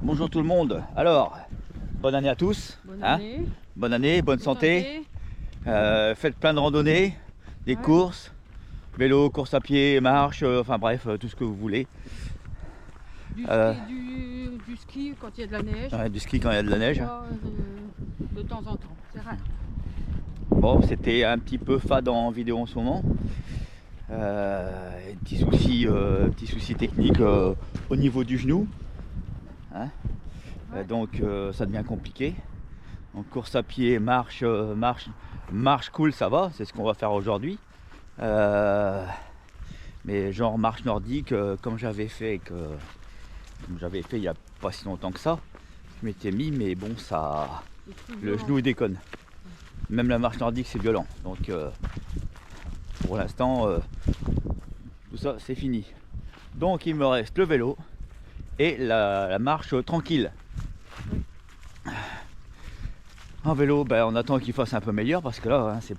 Bonjour tout le monde. Alors, bonne année à tous. Bonne année. Bonne année, bonne santé. Faites plein de randonnées, des courses, vélo, course à pied, marche, enfin bref, tout ce que vous voulez. Du ski quand il y a de la neige. Ouais, du ski quand il y a de la neige. De temps en temps, c'est rare. Bon, c'était un petit peu fade en vidéo en ce moment. Petit souci technique au niveau du genou. Hein, donc ça devient compliqué. Donc course à pied, marche cool, ça va, c'est ce qu'on va faire aujourd'hui. Mais genre marche nordique, comme j'avais fait il n'y a pas si longtemps que ça, je m'étais mis, mais bon, ça, le genou il déconne. Même la marche nordique c'est violent. Donc pour l'instant, tout ça c'est fini. Donc il me reste le vélo et la marche tranquille. En vélo, ben, on attend qu'il fasse un peu meilleur parce que là, hein, c'est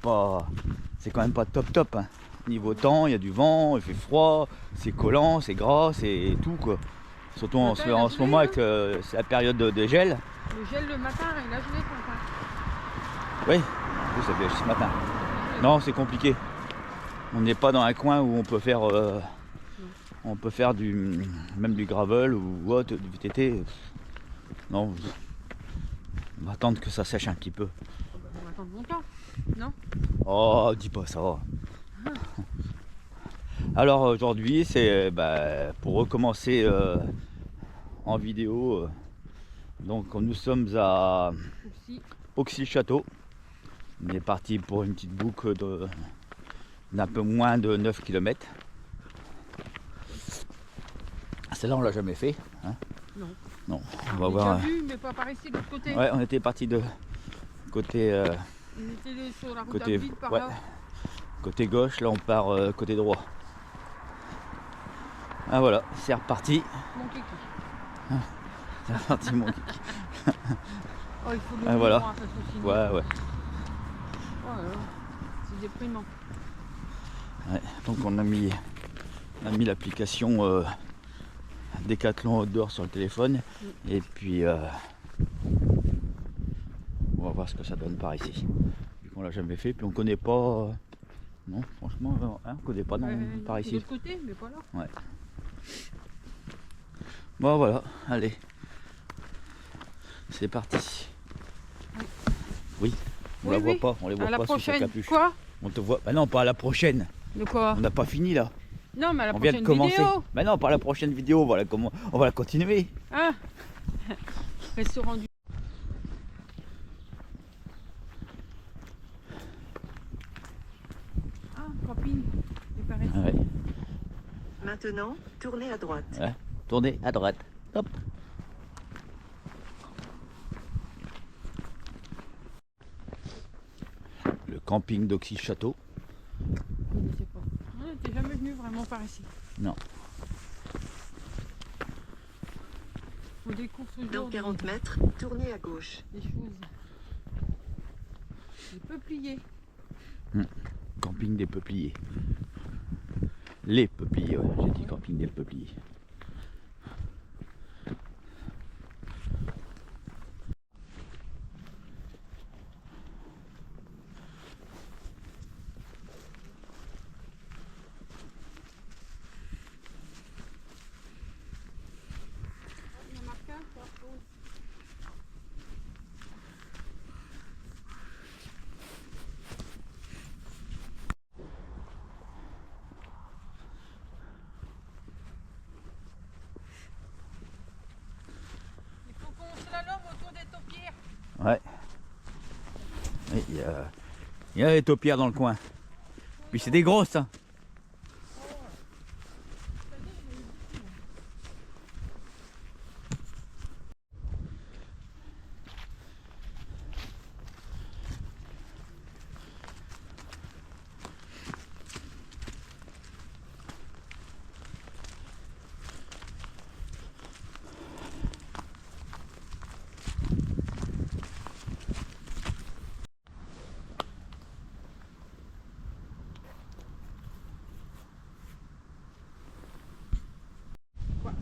quand même pas top. Hein. Niveau temps, il y a du vent, il fait froid, c'est collant, c'est gras, c'est tout quoi. Surtout en ce moment avec c'est la période de gel. Le gel le matin, il a gelé ce matin. Oui, ça fait ce matin. Non, c'est compliqué. On n'est pas dans un coin où on peut faire, même du gravel ou autre, du VTT. Non. On va attendre que ça sèche un petit peu. On va attendre longtemps, non? Oh, dis pas ça. Alors aujourd'hui, c'est pour recommencer en vidéo. Donc nous sommes à Auxy-le-Château. On est parti pour une petite boucle d'un peu moins de 9 km. Celle-là, on l'a jamais fait. Hein? Non. Non, on va voir. Déjà vu, mais pas par ici, de l'autre côté. Ouais, on était parti de côté. On était sur la route côté, vide par ouais, là. côté gauche, là on part côté droit. Ah voilà, c'est reparti. Mon kiki. C'est reparti mon kiki. Oh, il faut le voilà. parce que sinon... Ouais. Oh là là, c'est déprimant. Ouais, donc on a mis l'application Decathlon Outdoor sur le téléphone. Et puis on va voir ce que ça donne par ici. Vu qu'on l'a jamais fait, puis on connaît pas. Non, franchement, on connaît pas par ici. De l'autre côté, mais pas là. Ouais. Bon voilà, allez. C'est parti. Oui, on la voit pas, on les voit pas sous sa capuche. Quoi? On te voit. Bah non, pas à la prochaine. De quoi? On n'a pas fini là. Non, mais à la on vient prochaine de commencer. vidéo. Bah non, pas à la prochaine vidéo, on va la continuer. Ah. Restaurant du... Ah, camping. Ouais. Maintenant, tournez à droite. Ouais. Tournez à droite. Hop. Le camping d'Auxy-le-Château. Je ne sais pas. On n'était jamais venu vraiment par ici. Non. Faut des courses dans 40 mètres, tournez à gauche. Des choses. Des peupliers. Camping des peupliers. Les peupliers, ouais. J'ai dit camping des peupliers. Ouais. Il y a des taupières dans le coin. Puis c'est des grosses. Hein.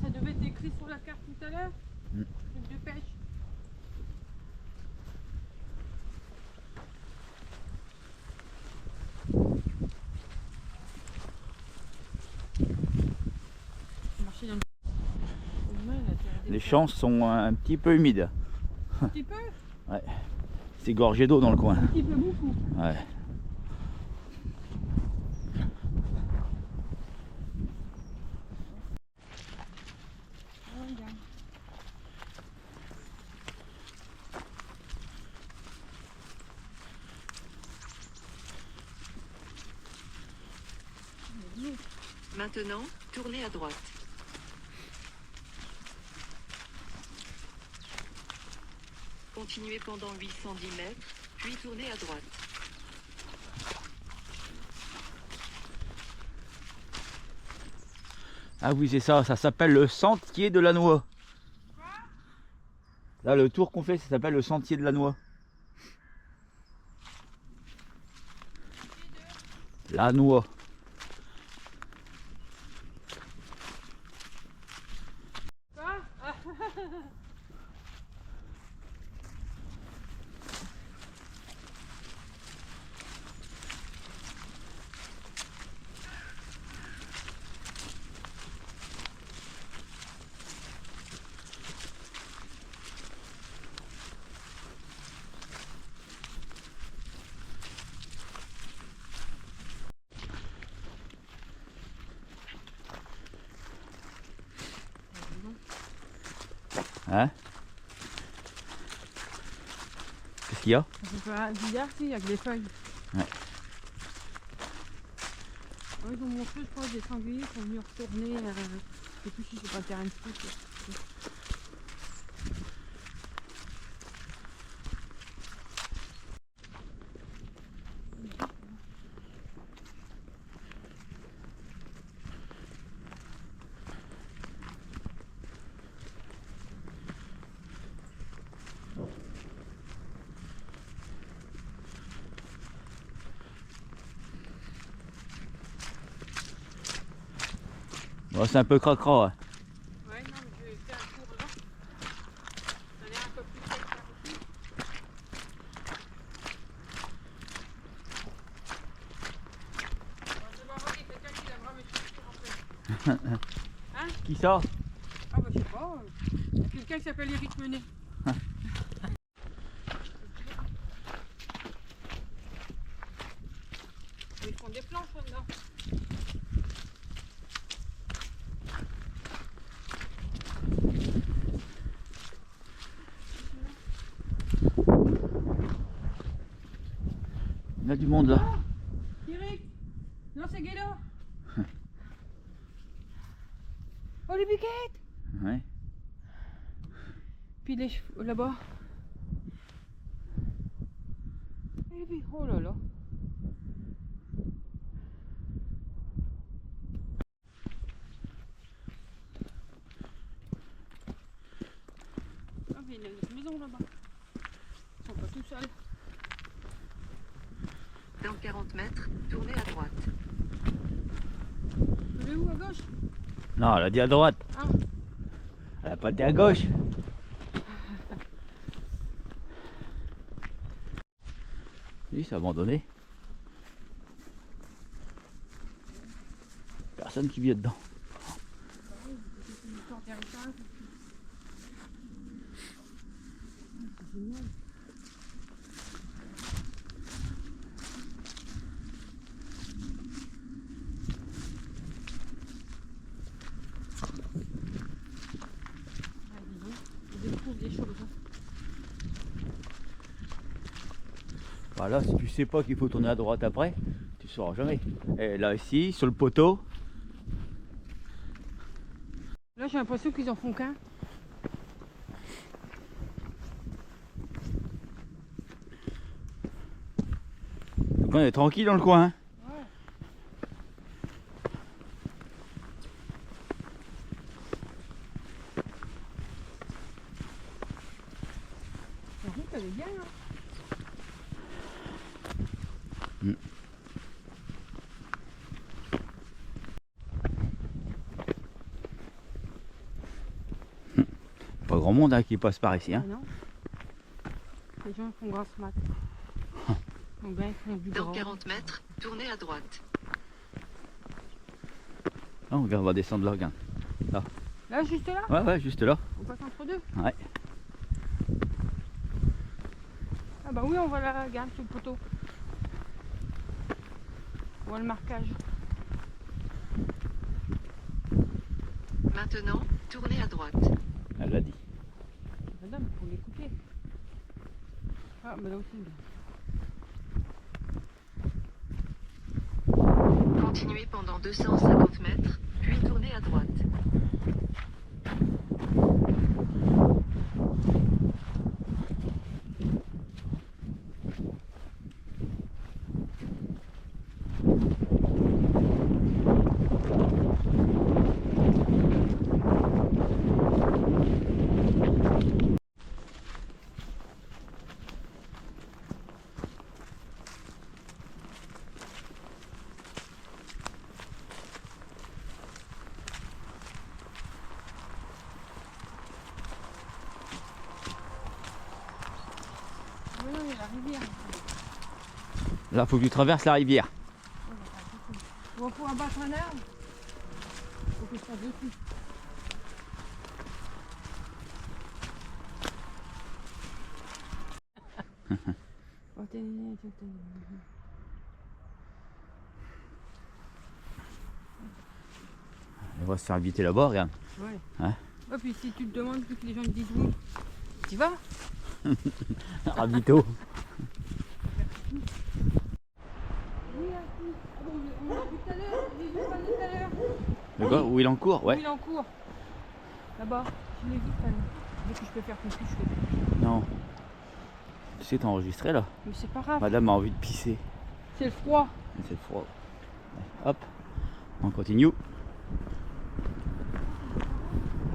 Ça devait être écrit sur la carte tout à l'heure. Truc de pêche. Marcher dans le... Les champs sont un petit peu humides. Un petit peu. Ouais. C'est gorgé d'eau dans le coin. Un petit peu beaucoup. Ouais. Oh, regarde. Maintenant, tournez à droite. Continuez pendant 810 mètres, puis tournez à droite. Ah oui, c'est ça, ça s'appelle le sentier de la noix. Là, le tour qu'on fait, ça s'appelle le sentier de la noix. La noix. Quoi? Hein? Qu'est-ce qu'il y a? Ça fait pas bizarre, si, avec des feuilles. Ouais. Ouais, ils ont montré, je crois, des sangliers qui sont venus retourner. Je sais plus si c'est pas le terrain de foot. Bon, c'est un peu cracra. Hein. Ouais, non, mais je vais faire un tour là. Ça a l'air un peu plus sec par ici. Je vais voir quelqu'un qui lavera mes chaussures en fait. Hein? Qui ça? Ah bah je sais pas. Il y a quelqu'un qui s'appelle Eric Menet. Ils font des planches là-dedans. Il y a du monde là. Eric, non c'est Guélo. Oh les biquettes. Ouais. Puis les chevaux là-bas. Et puis, oh là là. Ah mais il y a une maison là-bas. Ils sont pas tout seuls. Dans 40 mètres, tournez à droite. Elle est où à gauche? Non, elle a dit à droite. Ah, Elle a pas dit à gauche. Oui, c'est abandonné. Personne qui vit dedans. c'est une histoire d'héritage. C'est génial. Ah, dis donc, ils découvrent des choses. Hein. Voilà, si tu sais pas qu'il faut tourner à droite après, tu sauras jamais. Et là ici, sur le poteau, Là j'ai l'impression qu'ils en font qu'un. donc on est tranquille dans le coin. Hein. Ouais. La route elle est bien hein. pas grand monde hein, qui passe par ici. Hein. Ah non. Les gens font grasse mat. Donc ben, ils font du Dans gras. 40 mètres, tournez à droite. Ah, regarde, on va descendre là, regarde. Là, juste là? Ouais, juste là. On passe entre deux? Ouais. Ah bah oui, on voit la garde sur le poteau. On voit le marquage. Maintenant, tournez à droite. Elle l'a dit. Madame, il faut l'écouter. Ah, bah là aussi. Continuez pendant 250 mètres, puis tournez à droite. Oui, non, il y a la rivière. Là, faut que tu traverses la rivière. On va pouvoir abattre un arbre. Faut que je passe dessus. Oh, On va se faire inviter là-bas, regarde. ouais. Hein? Ouais, puis si tu te demandes, plus que les gens te disent oui, tu vas? Ravito. Oui, on l'a vu tout à l'heure, j'ai vu pas tout à l'heure. Le gars, où il est en cours? Ouais. Oui, il est en cours. Là-bas, je l'ai vu tout à l'heure. Dès que je peux faire ton cul, je fais. Non. Tu sais, t'as enregistré là. Mais c'est pas grave, Madame a envie de pisser. c'est le froid. C'est froid. Hop. On continue.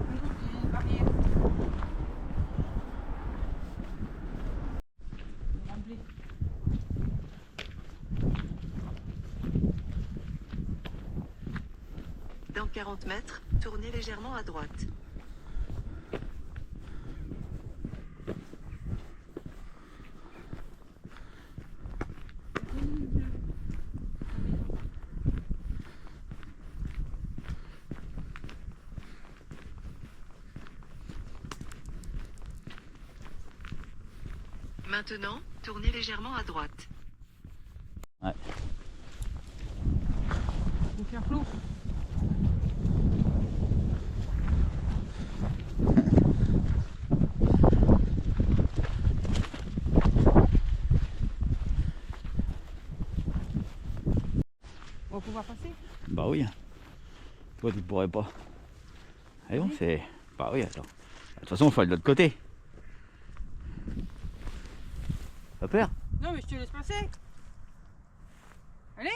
Il y a une barrière. Remblé. Dans 40 mètres, tournez légèrement à droite. Maintenant, tournez légèrement à droite. Ouais. Faut faire flot. On va pouvoir passer. Bah oui. Toi, tu pourrais pas. Et bon, Oui. c'est. Bah oui, attends. De toute façon, il faut aller de l'autre côté. Pas peur? Non, mais je te laisse passer. Allez.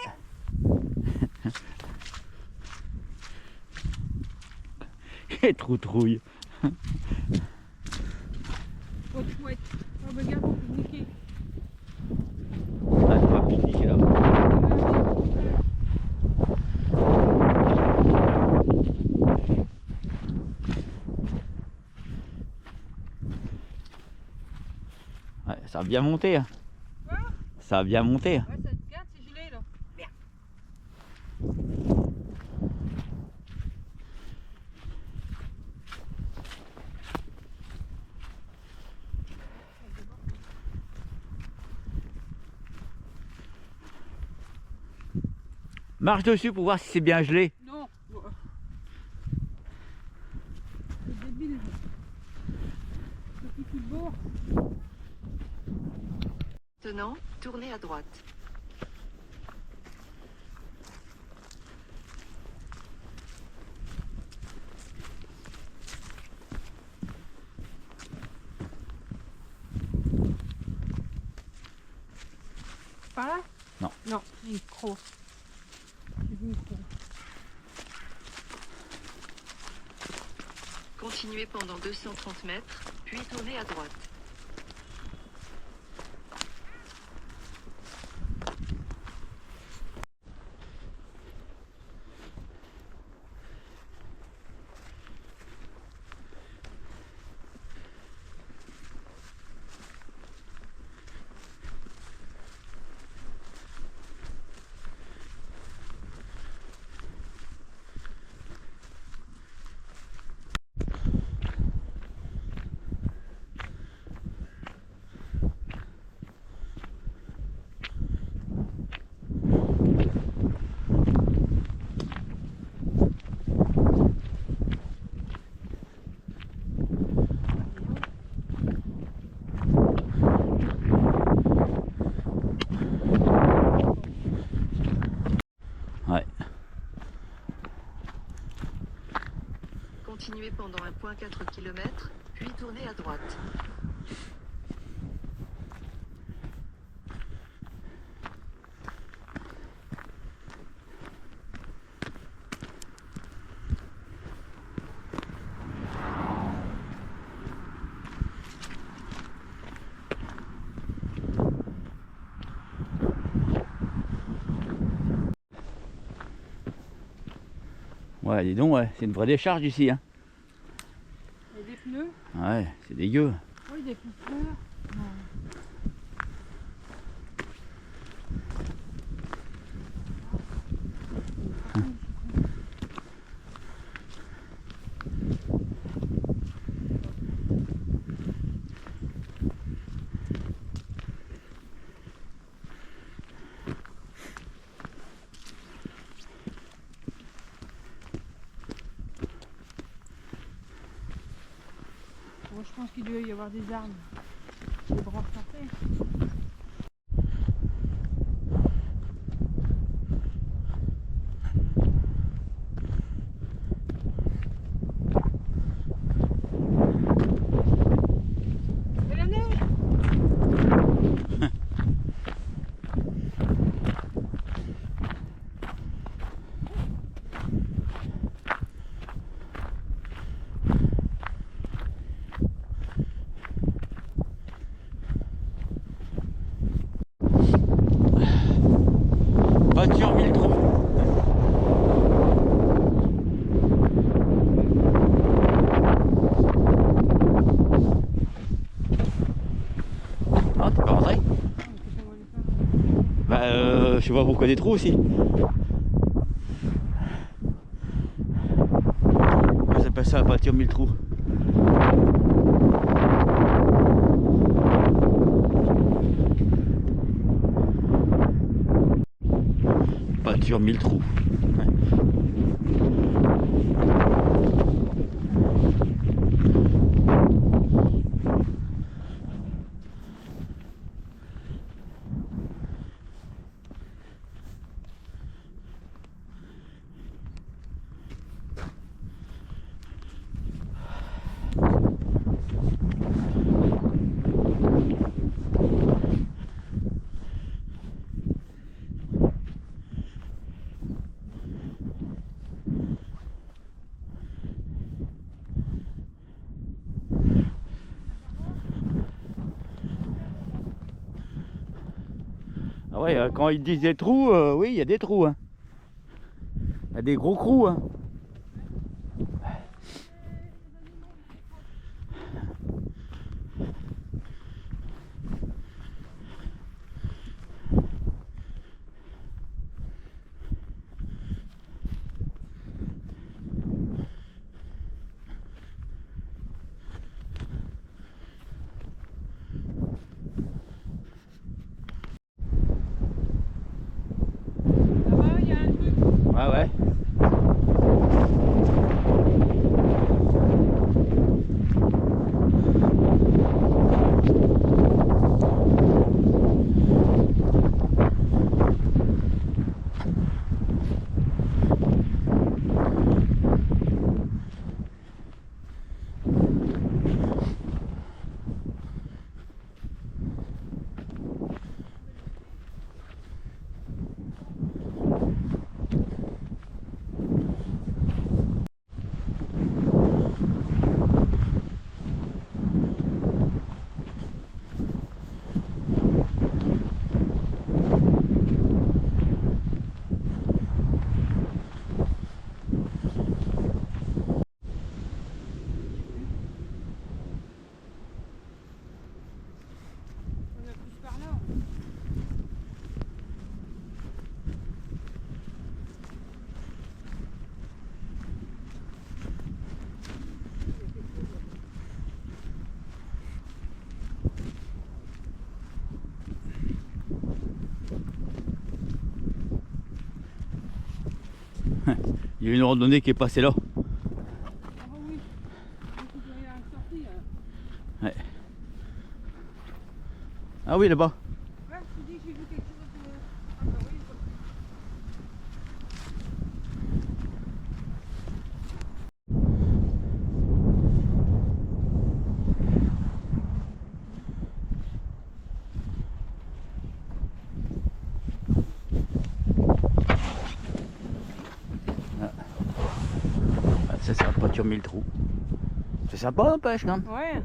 Et trop trouille. Oh, chouette. Oh, bah, regarde, on peut niquer. Ah, tu vas pique-niquer là. Ouais, ça a bien monté. Hein. Quoi? Ça a bien monté. Ouais, ça te garde, c'est gelé là. Bien. Marche dessus pour voir si c'est bien gelé. Non. C'est débile. C'est tout le bord. Maintenant, tournez à droite. Par là? Non. Non, c'est une croix. J'ai vu une croix. Continuez pendant 230 mètres, puis tournez à droite. pendant 1,4 km, puis tournez à droite. Ouais, dis donc, ouais, c'est une vraie décharge ici. Hein. Il y a des pneus. Ouais, c'est dégueu. Oui, des pneus. Non. Bon, je pense qu'il doit y avoir des arbres. Des branches sortées. Et la neige. Voiture 1000 trous. Ah, t'es pas rentré? Bah, je sais pas pourquoi des trous aussi. Pourquoi ça s'appelle ça la voiture 1000 trous? Voiture 1000 trous. Ouais. Ah ouais, quand ils disent des trous, oui, il y a des trous. Hein. Il y a des gros trous. Hein. Là-bas, il y a un truc. Ouais, ouais. On a plus par là. Il y a une randonnée qui est passée là. Ah bah oui. Il doit y avoir une sortie. Ouais. Ah oui, là-bas. Ouais, je te dis que j'ai vu quelque chose. Ah bah oui. déjà mis le trou. C'est sympa, n'empêche, quand même. Ouais.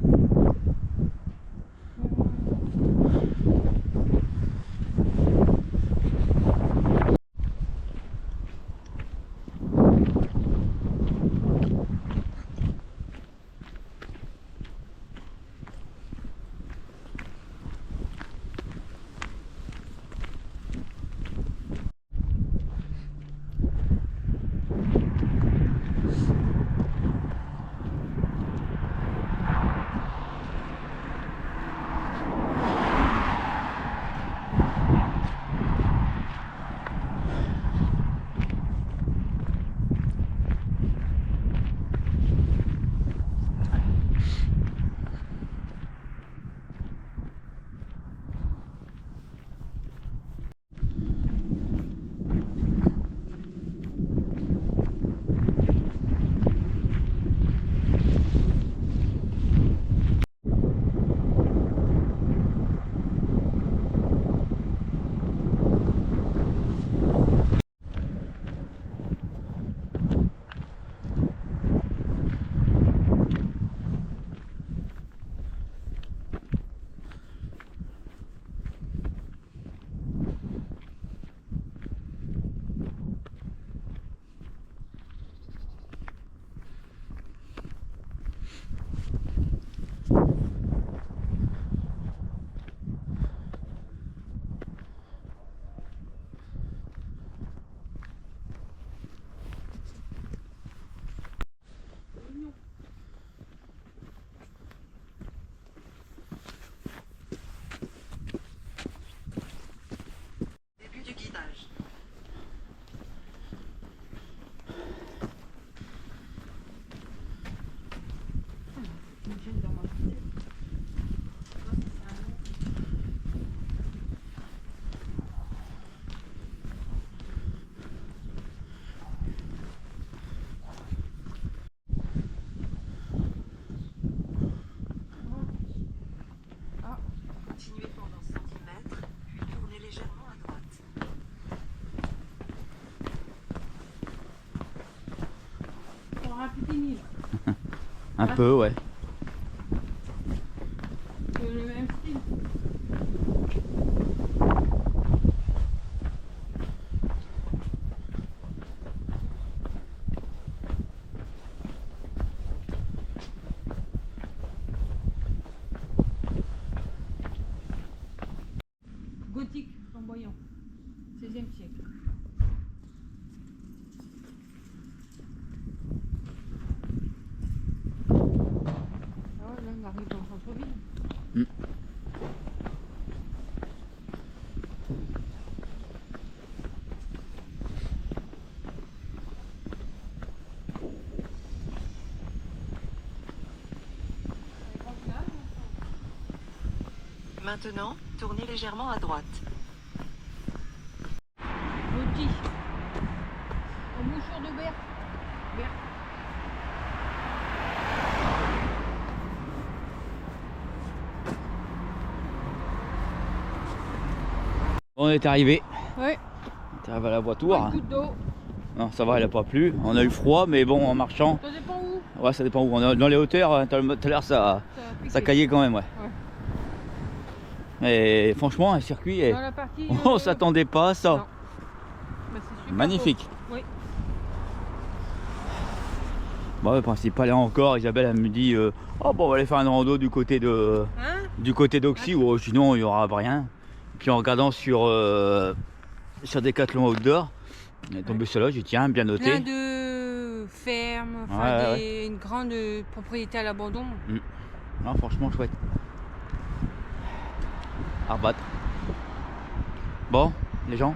Début du guidage. Une chaîne dans ma tête. Ça, c'est un nom. Continuez pendant 110 mètres, puis tournez légèrement à droite. On aura un petit nid. Un peu, ouais. C'est le même style. Gothique, flamboyant. 16e siècle. Ah ouais, là on arrive dans le centre-ville. Mm. Maintenant, tournez légèrement à droite. Loti. Au mouchoir de Berthe. Berthe. On est arrivé. Ouais. On est arrivé à la voiture. Un coup d'eau. Non, ça va, il n'a pas plu. On a eu froid, mais bon, en marchant. Ça dépend où. Ouais, ça dépend où. Dans les hauteurs, tout à l'heure, ça a piqué. caillait quand même, ouais. Ouais. Et franchement, un circuit, Dans la partie, on s'attendait pas à ça. non. Bah, c'est super Magnifique. beau. Oui. Bon, le principal est encore. Isabelle, elle me dit oh, bon, on va aller faire un rando du côté de Hein? d'Oxy, ou sinon il n'y aura rien. Puis en regardant sur Decathlon Outdoor, on est tombé sur là, j'ai dit tiens, bien noté. Plein de fermes, enfin Ouais, une grande propriété à l'abandon. Non, franchement chouette. À rebattre. Bon, les gens,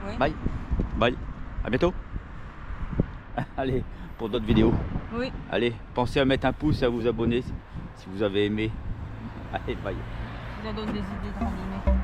Ouais. bye. Bye. À bientôt. Allez, pour d'autres vidéos. Oui. Allez, pensez à mettre un pouce et à vous abonner si vous avez aimé. Allez, bye. Ça donne des idées de randonnée.